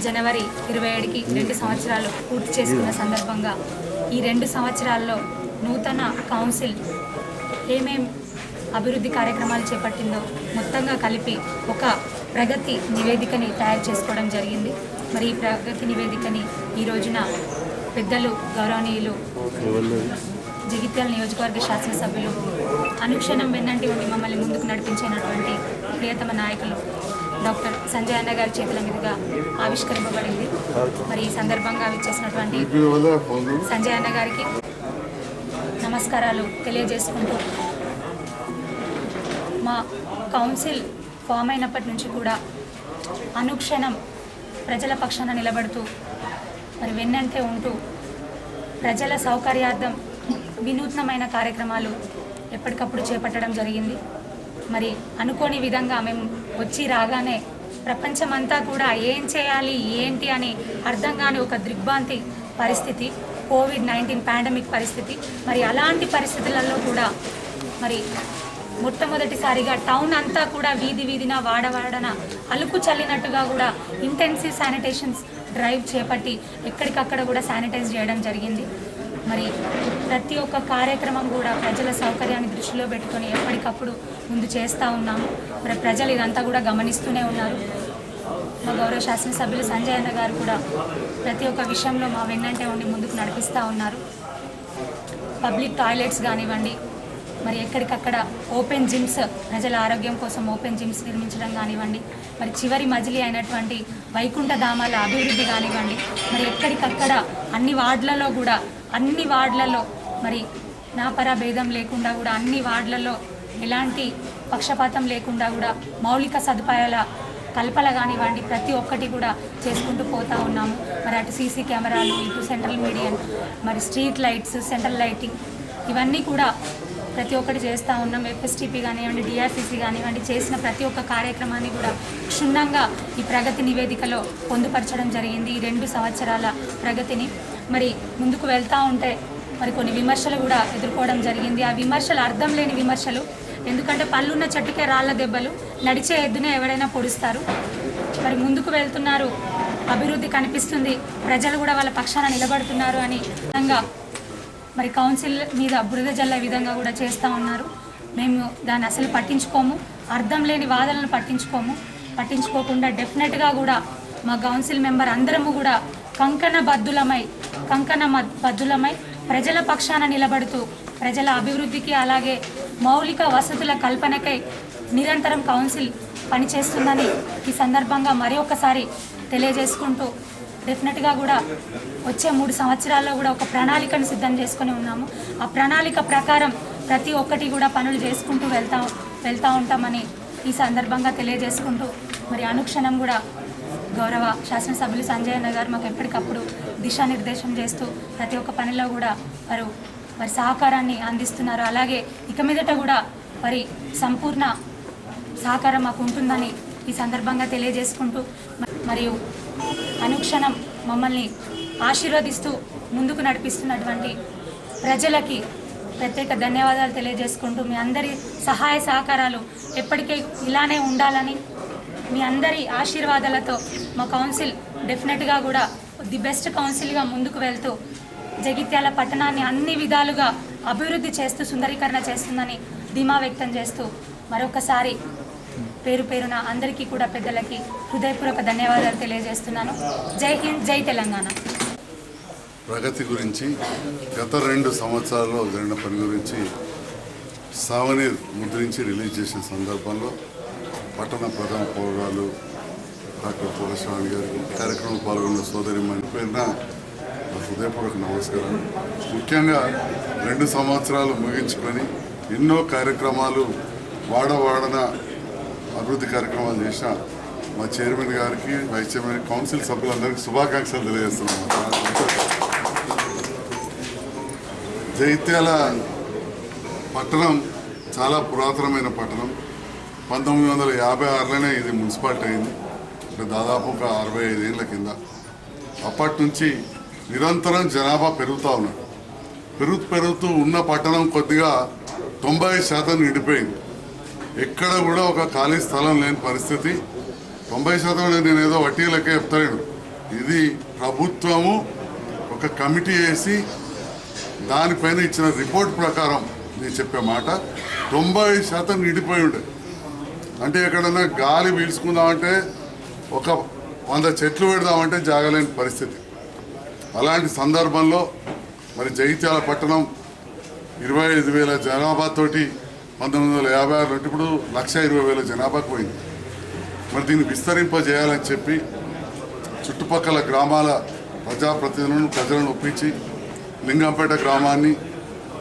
జనవరి 27కి 2 సంవత్సరాలు పూర్తి చేసుకున్న సందర్భంగా ఈ 2 సంవత్సరాల్లో నూతన కౌన్సిల్ ఏమేం అభివృద్ధి కార్యక్రమాలు చేపట్టిందో మొత్తంగా కలిపి ఒక ప్రగతి నివేదికని తయారు చేసుకోవడం జరిగింది. మరి ఈ ప్రగతి నివేదికని ఈ రోజున పెద్దలు గౌరవనీయులు జగిత్యాల నియోజకవర్గ శాసనసభ్యులు అనుక్షణం వెన్నంటి ఉండి మమ్మల్ని ముందుకు నడిపించినటువంటి ప్రియతమ నాయకులు డాక్టర్ సంజయ్ అన్న గారి చేతుల మీదుగా ఆవిష్కరింపబడింది. మరి ఈ సందర్భంగా విచ్చేసినటువంటి సంజయ్ అన్న గారికి నమస్కారాలు తెలియజేసుకుంటూ, మా కౌన్సిల్ ఫామ్ అయినప్పటి నుంచి కూడా అనుక్షణం ప్రజల పక్షాన నిలబడుతూ మరి వెన్నంటే ఉంటూ ప్రజల సౌకర్యార్థం వినూత్నమైన కార్యక్రమాలు ఎప్పటికప్పుడు చేపట్టడం జరిగింది. మరి అనుకోని విధంగా మేము వచ్చి రాగానే ప్రపంచమంతా కూడా ఏం చేయాలి ఏంటి అని అర్థం కాని ఒక దిగ్భ్రాంతి పరిస్థితి, కోవిడ్-19 పాండమిక్ పరిస్థితి. మరి అలాంటి పరిస్థితులలో కూడా మరి మొట్టమొదటిసారిగా టౌన్ అంతా కూడా వీధి వీధిన వాడవాడన అలుపు చల్లినట్టుగా కూడా ఇంటెన్సివ్ శానిటేషన్స్ డ్రైవ్ చేపట్టి ఎక్కడికక్కడ కూడా శానిటైజ్ చేయడం జరిగింది. మరి ప్రతి ఒక్క కార్యక్రమం కూడా ప్రజల సౌకర్యాన్ని దృష్టిలో పెట్టుకొని ఎప్పటికప్పుడు ముందు చేస్తూ ఉన్నాము. మరి ప్రజలు ఇదంతా కూడా గమనిస్తూనే ఉన్నారు. మా గౌరవ శాసనసభ్యులు సంజయ్ అన్న గారు కూడా ప్రతి ఒక్క విషయంలో మా వెన్నంటే ఉండి ముందుకు నడిపిస్తూ ఉన్నారు. పబ్లిక్ టాయిలెట్స్ కానివ్వండి, మరి ఎక్కడికక్కడ ఓపెన్ జిమ్స్, ప్రజల ఆరోగ్యం కోసం ఓపెన్ జిమ్స్ నిర్మించడం కానివ్వండి, మరి చివరి మజిలీ అయినటువంటి వైకుంఠ ధామాల అభివృద్ధి కానివ్వండి, మరి ఎక్కడికక్కడ అన్ని వార్డులలో మరి నాపరా భేదం లేకుండా కూడా అన్ని వార్డులలో ఎలాంటి పక్షపాతం లేకుండా కూడా మౌలిక సదుపాయాల కల్పన కానివ్వండి ప్రతి ఒక్కటి కూడా చేసుకుంటూ పోతూ ఉన్నాము. మరి అటు సీసీ కెమెరాలు, ఇటు సెంట్రల్ మీడియన్, మరి స్ట్రీట్ లైట్స్, సెంట్రల్ లైటింగ్ ఇవన్నీ కూడా ప్రతి ఒక్కటి చేస్తూ ఉన్నాం. ఎఫ్ఎస్టీపీ కానివ్వండి, డిఆర్సీసీ కానివ్వండి, చేసిన ప్రతి ఒక్క కార్యక్రమాన్ని కూడా క్షుణ్ణంగా ఈ ప్రగతి నివేదికలో పొందుపరచడం జరిగింది. ఈ 2 సంవత్సరాల ప్రగతిని మరి ముందుకు వెళ్తూ ఉంటే మరి కొన్ని విమర్శలు కూడా ఎదుర్కోవడం జరిగింది. ఆ విమర్శలు అర్థం లేని విమర్శలు, ఎందుకంటే పళ్ళున్న చెట్టుకే రాళ్ళ దెబ్బలు, నడిచే ఎద్దునే ఎవరైనా పొడుస్తారు. మరి ముందుకు వెళ్తున్నారు, అభివృద్ధి కనిపిస్తుంది, ప్రజలు కూడా వాళ్ళ పక్షాన నిలబడుతున్నారు అని విధంగా మరి కౌన్సిల్ మీద బురద జల్లే విధంగా కూడా చేస్తూ ఉన్నారు. మేము దాన్ని అసలు పట్టించుకోము, అర్థం లేని వాదనలను పట్టించుకోకుండా డెఫినెట్గా కూడా మా కౌన్సిల్ మెంబర్ అందరము కూడా కంకణ బద్దులమై ప్రజల పక్షాన నిలబడుతూ ప్రజల అభివృద్ధికి అలాగే మౌలిక వసతుల కల్పనకై నిరంతరం కౌన్సిల్ పనిచేస్తుందని ఈ సందర్భంగా మరి ఒకసారి తెలియజేసుకుంటూ డెఫినెట్గా కూడా వచ్చే 3 సంవత్సరాల్లో కూడా ఒక ప్రణాళికను సిద్ధం చేసుకొని ఉన్నాము. ఆ ప్రణాళిక ప్రకారం ప్రతి ఒక్కటి కూడా పనులు చేసుకుంటూ వెళ్తూ ఉంటామని ఈ సందర్భంగా తెలియజేసుకుంటూ మరి అనుక్షణం కూడా గౌరవ శాసనసభ్యులు సంజయ్ అన్న గారు మాకు ఎప్పటికప్పుడు దిశానిర్దేశం చేస్తూ ప్రతి ఒక్క పనిలో కూడా వారి సహకారాన్ని అందిస్తున్నారు. అలాగే ఇక మీదట కూడా వారి సంపూర్ణ సహకారం మాకు ఉంటుందని ఈ సందర్భంగా తెలియజేసుకుంటూ మరియు అనుక్షణం మమ్మల్ని ఆశీర్వదిస్తూ ముందుకు నడిపిస్తున్నటువంటి ప్రజలకి ప్రత్యేక ధన్యవాదాలు తెలియజేసుకుంటూ మీ అందరి సహాయ సహకారాలు ఎప్పటికీ ఇలానే ఉండాలని, మీ అందరి ఆశీర్వాదాలతో మా కౌన్సిల్ డెఫినెట్గా కూడా ది బెస్ట్ కౌన్సిల్గా ముందుకు వెళ్తూ జగిత్యాల పట్టణాన్ని అన్ని విధాలుగా అభివృద్ధి చేస్తూ సుందరీకరణ చేస్తుందని ధీమా వ్యక్తం చేస్తూ మరొకసారి పేరు పేరున అందరికీ కూడా పెద్దలకి హృదయపూర్వక ధన్యవాదాలు తెలియజేస్తున్నాను. జై హింద్, జై తెలంగాణ. ప్రగతి గురించి గత 2 సంవత్సరాల్లో జరిగిన పని గురించి సావనీర్ ముద్రించి రిలీజ్ చేసిన సందర్భంలో పట్టణ ప్రధాన పౌరాలు డాక్టర్ పురస్వామి గారు కార్యక్రమం పాల్గొన్న సోదరిమణి పేరున హృదయపూర్వక నమస్కారం. ముఖ్యంగా 2 సంవత్సరాలు ముగించుకొని ఎన్నో కార్యక్రమాలు వాడవాడన అభివృద్ధి కార్యక్రమాలు చేసిన మా చైర్మన్ గారికి, వైస్ చైర్మన్, కౌన్సిల్ సభ్యులందరికీ శుభాకాంక్షలు తెలియజేస్తున్నాము. జగిత్యాల పట్టణం చాలా పురాతనమైన పట్టణం. 1956లోనే ఇది మున్సిపాలిటీ అయింది. అంటే దాదాపు ఒక 65 ఏళ్ళ కింద. అప్పటి నుంచి నిరంతరం జనాభా పెరుగుతూ ఉన్న పట్టణం కొద్దిగా 90% నిండిపోయింది. ఎక్కడ కూడా ఒక ఖాళీ స్థలం లేని పరిస్థితి. 90% నేను ఏదో వడ్డీ లెక్క చెప్తాను. ఇది ప్రభుత్వము ఒక కమిటీ వేసి దానిపైన ఇచ్చిన రిపోర్ట్ ప్రకారం నేను చెప్పే మాట 90% నిండిపోయి ఉండే. అంటే ఎక్కడన్నా గాలి పీల్చుకుందామంటే ఒక 100 చెట్లు పెడదామంటే జాగలేని పరిస్థితి. అలాంటి సందర్భంలో మరి జగిత్యాల పట్టణం 25,000 జనాభాతోటి 1956 నుండి ఇప్పుడు 1,20,000 జనాభాకు పోయింది. మరి దీన్ని విస్తరింపజేయాలని చెప్పి చుట్టుపక్కల గ్రామాల ప్రజలను ఒప్పించి లింగంపేట గ్రామాన్ని,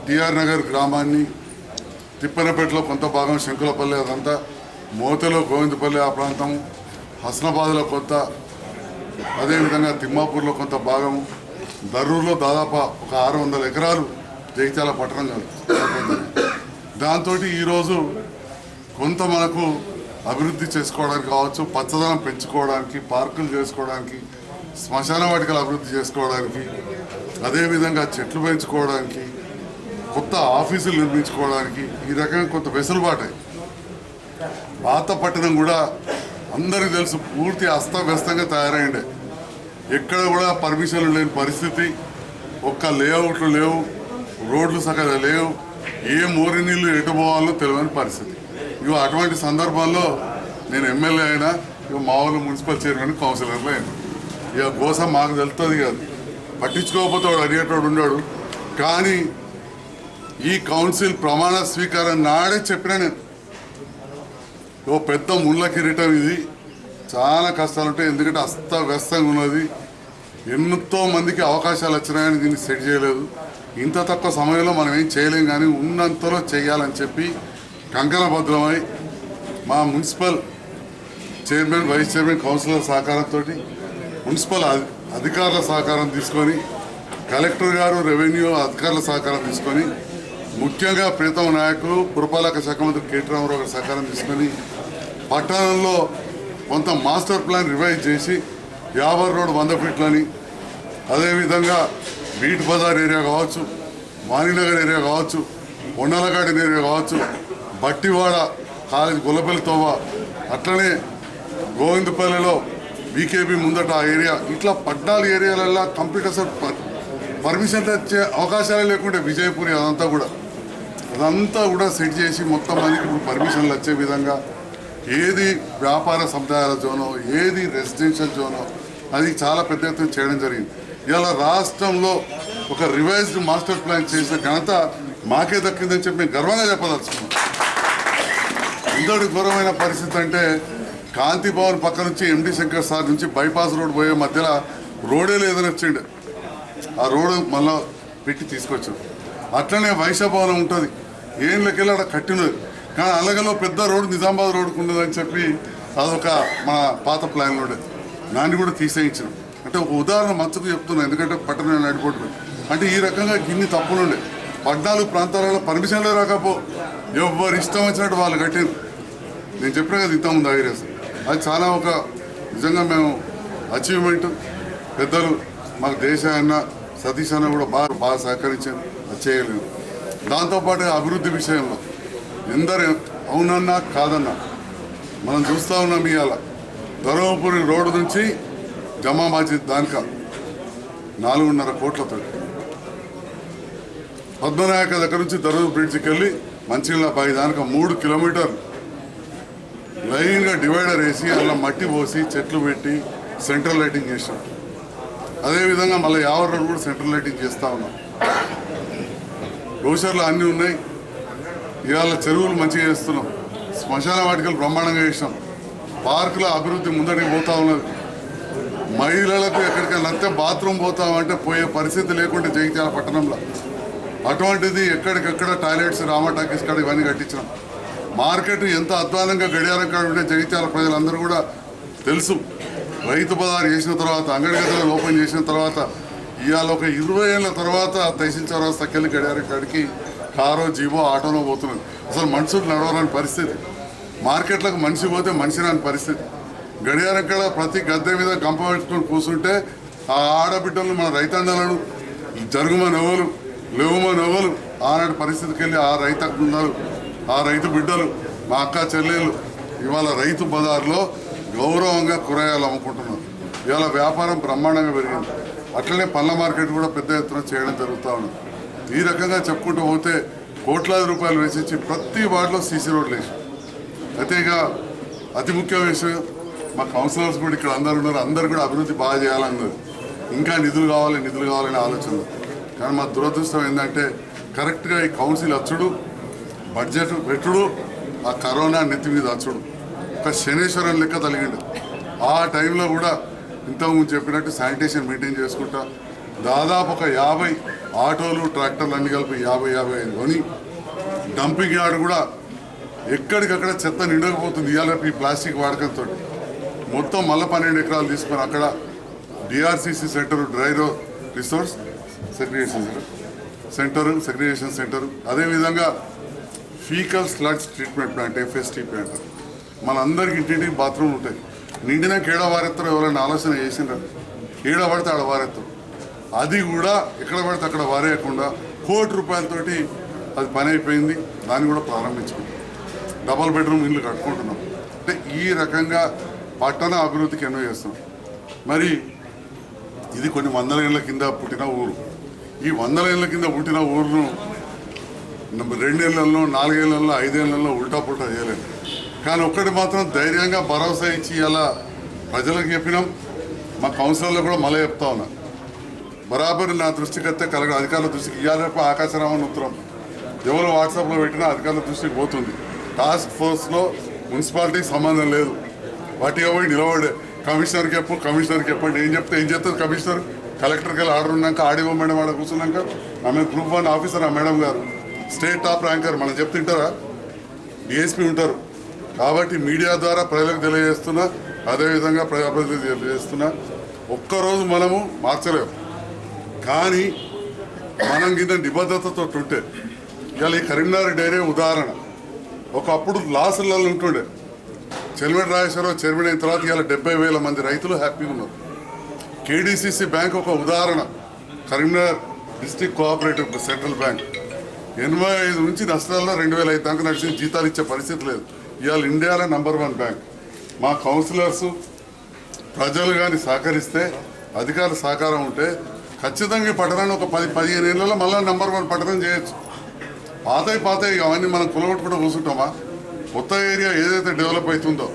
టిఆర్ నగర్ గ్రామాన్ని, తిప్పనపేటలో కొంత భాగం, శంకులపల్లి అదంతా, మోతలో గోవిందపల్లి ఆ ప్రాంతం, హస్నాబాద్లో కొంత, అదేవిధంగా తిమ్మాపూర్లో కొంత భాగం, దర్రూరులో దాదాపు ఒక 600 ఎకరాలు జగిత్యాల పట్టణం కలుగుతుంది. దాంతో ఈరోజు కొంత మనకు అభివృద్ధి చేసుకోవడానికి కావచ్చు, పచ్చదనం పెంచుకోవడానికి, పార్కులు చేసుకోవడానికి, శ్మశాన వాటికలు అభివృద్ధి చేసుకోవడానికి, అదేవిధంగా చెట్లు పెంచుకోవడానికి, కొత్త ఆఫీసులు నిర్మించుకోవడానికి ఈ రకంగా కొంత వెసులుబాటు. పాత పట్టణం కూడా అందరికీ తెలుసు పూర్తి అస్తవ్యస్తంగా తయారైండే. ఎక్కడ కూడా పర్మిషన్లు లేని పరిస్థితి, ఒక్క లేఅవుట్లు లేవు, రోడ్లు సగం లేవు, ఏ మోరి నీళ్ళు ఎటు పోవాలో తెలియని పరిస్థితి. ఇక అటువంటి సందర్భాల్లో నేను ఎమ్మెల్యే అయినా, ఇక మా ఊళ్ళో మున్సిపల్ చైర్మన్, కౌన్సిలర్లు అయినా, ఇక కోసం మాకు తెలుస్తుంది కాదు, పట్టించుకోకపోతే వాడు అడిగేటోడు ఉన్నాడు. కానీ ఈ కౌన్సిల్ ప్రమాణ స్వీకారం నాడే చెప్పినా నేను, ఓ పెద్ద ముళ్ళ కిరీటం ఇది, చాలా కష్టాలు ఉంటాయి. ఎందుకంటే అస్తవ్యస్తంగా ఉన్నది, ఎంతో మందికి అవకాశాలు వచ్చినాయని దీన్ని సెట్ చేయలేదు. ఇంత తక్కువ సమయంలో మనం ఏం చేయలేం, కానీ ఉన్నంతలో చేయాలని చెప్పి కంకణబద్ధమై మా municipal chairman, vice chairman, councillor సహకారంతో, మున్సిపల్ అధికారుల సహకారం తీసుకొని, కలెక్టర్ గారు, రెవెన్యూ అధికారుల సహకారం తీసుకొని, ముఖ్యంగా ప్రీతమ నాయకులు పురపాలక శాఖ మంత్రి కేటీ రామారావు గారి సహకారం తీసుకొని పట్టణంలో కొంత మాస్టర్ ప్లాన్ రివైజ్ చేసి యావర్ రోడ్ 100 ఫీట్లని, అదేవిధంగా బీట్ బజార్ ఏరియా కావచ్చు, వాణినగర్ ఏరియా కావచ్చు, కొండలగాడి ఏరియా కావచ్చు, బట్టివాడ కాలేజ్ గొల్లపల్లి తోవ, అట్లనే గోవిందపల్లిలో బీకేబీ ముందట ఆ ఏరియా, ఇట్లా 14 ఏరియాలల్లో కంప్లీట్ అసలు పర్మిషన్ వచ్చే అవకాశాలే లేకుంటే విజయపురి అదంతా కూడా సెట్ చేసి మొత్తం మందికి ఇప్పుడు పర్మిషన్లు వచ్చే విధంగా, ఏది వ్యాపార సముదాయాల జోనో, ఏది రెసిడెన్షియల్ జోనో, అది చాలా పెద్ద ఎత్తున చేయడం జరిగింది. ఇవాళ రాష్ట్రంలో ఒక రివైజ్డ్ మాస్టర్ ప్లాన్ చేసిన ఘనత మాకే దక్కిందని చెప్పి మేము గర్వంగా చెప్పదలుచుకున్నాం. ఇంతటి ఘోరమైన పరిస్థితి అంటే కాంతి భవన్ పక్క నుంచి ఎండి శంకర్ సార్ నుంచి బైపాస్ రోడ్ పోయే మధ్యలో రోడే లేదని వచ్చిండే, ఆ రోడ్డు మళ్ళీ పెట్టి తీసుకొచ్చాం. అట్లనే వైశ్య భవనం ఉంటుంది, ఏళ్ళకెళ్ళి అక్కడ కట్టినది, కానీ అలాగలో పెద్ద రోడ్డు నిజామాబాద్ రోడ్డుకు ఉండదని చెప్పి అదొక మన పాత ప్లాన్లో ఉండేది, దాన్ని కూడా తీసేయించాం. అంటే ఒక ఉదాహరణ మంచుకు చెప్తున్నాను, ఎందుకంటే పట్టణం నడిపోతుంది. అంటే ఈ రకంగా గిన్ని తప్పులుండే 14 ప్రాంతాలలో పర్మిషన్లే రాకపో ఎవరు ఇష్టం వచ్చినట్టు వాళ్ళు కట్టింది. నేను చెప్పినా కదా ఇంతకుముందు ఐరేస్, అది చాలా ఒక నిజంగా మేము అచీవ్మెంట్. పెద్దలు మాకు దేశ అన్న సతీష్ అన్న కూడా బాగా సహకరించారు, అది చేయలేదు. దాంతోపాటు అభివృద్ధి విషయంలో ఎందరు అవునన్నా కాదన్నా మనం చూస్తూ ఉన్నాం. ఇవాళ ధర్మపురి రోడ్డు నుంచి జమా మస్జిద్ దానికా 4.5 కోట్లతో, పద్మనాయక దగ్గర నుంచి ధర్మపురి బ్రిడ్జికి వెళ్ళి మంచినీళ్ళ బావి దానికా 3 కిలోమీటర్లు లైన్గా డివైడర్ వేసి అలా మట్టి పోసి చెట్లు పెట్టి సెంట్రల్ లైటింగ్ చేసాం. అదేవిధంగా మళ్ళీ యావర్ రోడ్ కూడా సెంట్రల్ లైటింగ్ చేస్తూ ఉన్నాం. రోషర్లు అన్నీ ఉన్నాయి. ఇవాళ చెరువులు మంచిగా చేస్తున్నాం. శ్మశాన వాటికలు బ్రహ్మాండంగా చేసాం. పార్కుల అభివృద్ధి ముందడికి పోతా ఉన్నది. మహిళలకు ఎక్కడికైనా నత్తే బాత్రూమ్ పోతామంటే పోయే పరిస్థితి లేకుండా జగిత్యాల పట్టణంలో అటువంటిది ఎక్కడికెక్కడ టాయిలెట్స్ రామా టాకీస్ కాడ ఇవన్నీ కట్టించినాం. మార్కెట్ ఎంత అధ్వానంగా గడియారం కాడ ఉంటే జగిత్యాల ప్రజలందరూ కూడా తెలుసు. రైతు బజార్ చేసిన తర్వాత, అంగడి గదులను ఓపెన్ చేసిన తర్వాత, ఇవాళ ఒక 20 ఏళ్ళ తర్వాత తహసీల్ చౌరస్తాకి వెళ్ళి గడియారం కాడికి కారో జీవో ఆటోనో పోతున్నది. అసలు మనుషులు నడవరాని పరిస్థితి. మార్కెట్లకు మనిషి పోతే మనిషి రాని పరిస్థితి. గడియారం కాడ ప్రతి గద్దె మీద గంప పెట్టుకొని కూర్చుంటే ఆ ఆడబిడ్డలు మన రైతాండాలను జరుగుమని ఎవరు లేవుమని ఎవరు ఆనాటి పరిస్థితికి వెళ్ళి ఆ రైతు బృందాలు, ఆ రైతు బిడ్డలు, మా అక్క చెల్లెళ్ళు ఇవాళ రైతు బజార్లో గౌరవంగా కూరగాయలు అమ్ముకుంటున్నారు. ఇవాళ వ్యాపారం బ్రహ్మాండంగా పెరిగింది. అట్లనే పళ్ళ మార్కెట్ కూడా పెద్ద ఎత్తున చేయడం జరుగుతూ ఉంది. ఈ రకంగా చెప్పుకుంటూ పోతే కోట్లాది రూపాయలు వేసించి ప్రతి వార్డులో సీసీ రోడ్లు వేసి, అయితే ఇక అతి ముఖ్యమైన విషయం మా కౌన్సిలర్స్ కూడా ఇక్కడ అందరు ఉన్నారు. అందరు కూడా అభివృద్ధి బాగా చేయాలన్నది. ఇంకా నిధులు కావాలనే ఆలోచన. కానీ మా దురదృష్టం ఏంటంటే కరెక్ట్గా ఈ కౌన్సిల్ వచ్చుడు, బడ్జెట్ పెట్టుడు, ఆ కరోనా నెత్తి మీద వచ్చుడు ఒక శనేశ్వరం లెక్క తలిగిండు. ఆ టైంలో కూడా ఇంతకుముందు చెప్పినట్టు శానిటేషన్ మెయింటైన్ చేసుకుంటా దాదాపు ఒక 50 ఆటోలు ట్రాక్టర్లు అన్ని కలిపి 50 కొని డంపింగ్ యార్డ్ కూడా ఎక్కడికక్కడ చెత్త నిండకపోతుంది. ఇవాళ ఈ ప్లాస్టిక్ వాడకంతో మొత్తం మళ్ళీ 12 ఎకరాలు తీసుకొని అక్కడ DRCC centre, dry resource segregation centre, అదేవిధంగా faecal sludge treatment plant, FST plant. మనందరికి ఇంటింటికి బాత్రూమ్లు ఉంటాయి. నిండిన కేడ వారెత్తారో ఎవరైనా ఆలోచన చేసిండ్రు. ఏడ పడితే ఆడ వారెత్తారు. అది కూడా ఎక్కడ పడితే అక్కడ వారేయకుండా ₹1 కోటి అది పని అయిపోయింది. దాన్ని కూడా ప్రారంభించుకుంటాం. డబల్ బెడ్రూమ్ ఇల్లు కట్టుకుంటున్నాం. అంటే ఈ రకంగా పట్టణ అభివృద్ధికి ఎన్నో చేస్తున్నాం. మరి ఇది కొన్ని 100 ఏళ్ళ కింద పుట్టిన ఊరు. ఈ 100 ఏళ్ళ కింద పుట్టిన ఊరును 2 ఏళ్లలో, 4 ఏళ్లలో, 5 ఏళ్లలో ఉల్టా పుల్టా చేయలేదు. కానీ ఒక్కటి మాత్రం ధైర్యంగా భరోసా ఇచ్చి ఇలా ప్రజలకు చెప్పినాం. మా కౌన్సిలర్లో కూడా మళ్ళీ చెప్తా ఉన్నా. బరాబర్ నా దృష్టికి వస్తే అధికారుల దృష్టికి ఇవ్వాలప్ప ఆకాశరామని ఉత్తరం ఎవరు వాట్సాప్లో పెట్టినా అధికారుల దృష్టికి పోతుంది. టాస్క్ ఫోర్స్లో మున్సిపాలిటీకి సంబంధం లేదు. వాటిగా పోయి నిలబడే కమిషనర్కి చెప్పండి. ఏం చెప్తుంది కమిషనర్? కలెక్టర్కి వెళ్ళి ఆర్డర్ ఉన్నాక ఆడియో మేడం ఆడ కూర్చున్నాక ఆమె గ్రూప్ 1 ఆఫీసర్, ఆ మేడం గారు స్టేట్ టాప్ ర్యాంకర్. మనం చెప్తుంటారా? డిఎస్పీ ఉంటారు. కాబట్టి మీడియా ద్వారా ప్రజలకు తెలియజేస్తున్నా, అదేవిధంగా ప్రజాప్రతినిధులకు తెలియజేస్తున్నా. ఒక్కరోజు మనము మార్చలేము, కానీ మనం కింద నిబద్ధతతో ఉంటే ఇవాళ ఈ కరీంనగర్ డైరీ ఉదాహరణ. ఒకప్పుడు లాసులలో ఉంటుండే. చెల్మెడి రాజేశ్వరరావు చైర్మన్ అయిన తర్వాత ఇవాళ 70,000 మంది రైతులు హ్యాపీగా ఉన్నారు. కేడీసీసీ బ్యాంక్ ఒక ఉదాహరణ. Karimnagar district cooperative central bank 85 నుంచి నష్టాల్లో 2005 దాకా నడిచింది. జీతాలు ఇచ్చే పరిస్థితి లేదు. ఇవాళ ఇండియాలో నంబర్ 1 బ్యాంక్. మా కౌన్సిలర్స్ ప్రజలు కానీ సహకరిస్తే, అధికారుల సహకారం ఉంటే ఖచ్చితంగా ఈ పట్టణాన్ని ఒక 10-15 ఏళ్ళలో మళ్ళీ నంబర్ 1 పట్టణం చేయొచ్చు. పాతవి అవన్నీ మనం కులగొట్టుకుంటూ కూర్చుంటామా? కొత్త ఏరియా ఏదైతే డెవలప్ అవుతుందో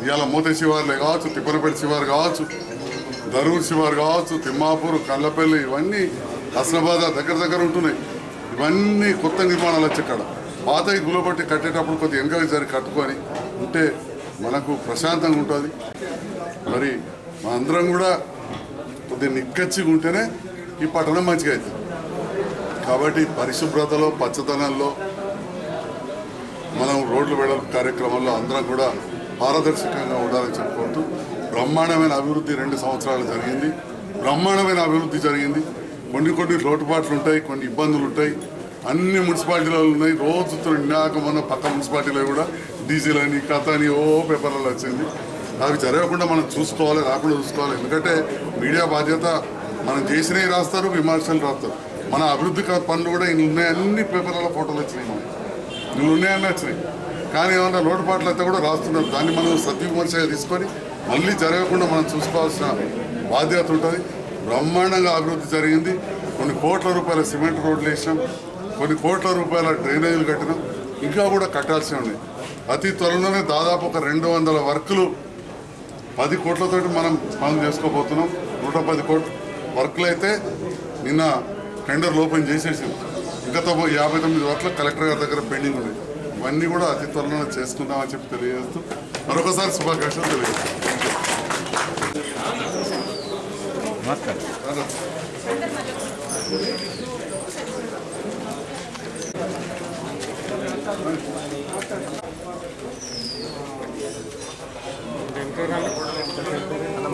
ఇవాళ మోతే శివార్లే కావచ్చు, తిప్పనపల్లి శివారు కావచ్చు, దరూర్ శివారు కావచ్చు, తిమ్మాపూర్, కళ్ళపల్లి, ఇవన్నీ హస్నాబాద్ దగ్గర ఉంటున్నాయి. ఇవన్నీ కొత్త నిర్మాణాలు వచ్చి ఇక్కడ పాతవి గులబట్టి కట్టేటప్పుడు కొద్దిగా ఎంకరేజ్ సరి కట్టుకొని ఉంటే మనకు ప్రశాంతంగా ఉంటుంది. మరి మా అందరం కూడా కొద్దిగా నిక్కచ్చిగా ఉంటేనే ఈ పట్టణం మంచిగా అవుతుంది. కాబట్టి పరిశుభ్రతలో, పచ్చదనంలో, మనం రోడ్లు వెడల్పు కార్యక్రమంలో అందరం కూడా పారదర్శకంగా ఉండాలని చెప్పుకుంటూ బ్రహ్మాండమైన అభివృద్ధి 2 సంవత్సరాలు జరిగింది. బ్రహ్మాండమైన అభివృద్ధి జరిగింది. కొన్ని లోటుపాట్లు ఉంటాయి, కొన్ని ఇబ్బందులు ఉంటాయి. అన్ని మున్సిపాలిటీలలో ఉన్నాయి. రోజుతో నిన్నాక మొన్న పక్క మున్సిపాలిటీలో కూడా డీజిల్ అని కథ అని పేపర్లలో వచ్చింది. అవి జరగకుండా మనం చూసుకోవాలి, రాకుండా చూసుకోవాలి. ఎందుకంటే మీడియా బాధ్యత. మనం చేసినవి రాస్తారు, విమర్శలు రాస్తారు. మన అభివృద్ధి పనులు కూడా ఇన్ని ఉన్నాయి, అన్ని పేపర్లలో ఫోటోలు వచ్చినాయి, మనకి ఇన్ని ఉన్నాయని వచ్చినాయి. కానీ ఏమన్నా లోటుపాట్లు అయితే కూడా రాస్తున్నారు. దాన్ని మనం సద్విమర్శగా తీసుకొని మళ్ళీ జరగకుండా మనం చూసుకోవాల్సిన బాధ్యత ఉంటుంది. బ్రహ్మాండంగా అభివృద్ధి జరిగింది. కొన్ని కోట్ల రూపాయల సిమెంట్ రోడ్లు వేసినాం, కొన్ని కోట్ల రూపాయల డ్రైనేజీలు కట్టినాం, ఇంకా కూడా కట్టాల్సి ఉంది. అతి త్వరలోనే దాదాపు ఒక 200 వర్కులు 10 కోట్లతోటి మనం పనులు చేసుకోబోతున్నాం. 110 కోట్ల వర్కులు అయితే నిన్న టెండర్లు ఓపెన్ చేసేసాం. ఇంకా 59 వర్కులు కలెక్టర్ గారి దగ్గర పెండింగ్ ఉన్నాయి. ఇవన్నీ కూడా అతి త్వరలోనే చేసుకుందామని చెప్పి తెలియజేస్తూ మరొకసారి శుభాకాంక్షలు తెలియజేస్తాం.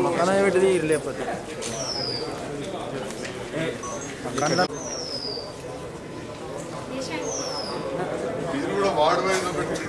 మకాన పెట్టిది లేకపోతే మీరు కూడా వార్డు వైజ్ పెట్టి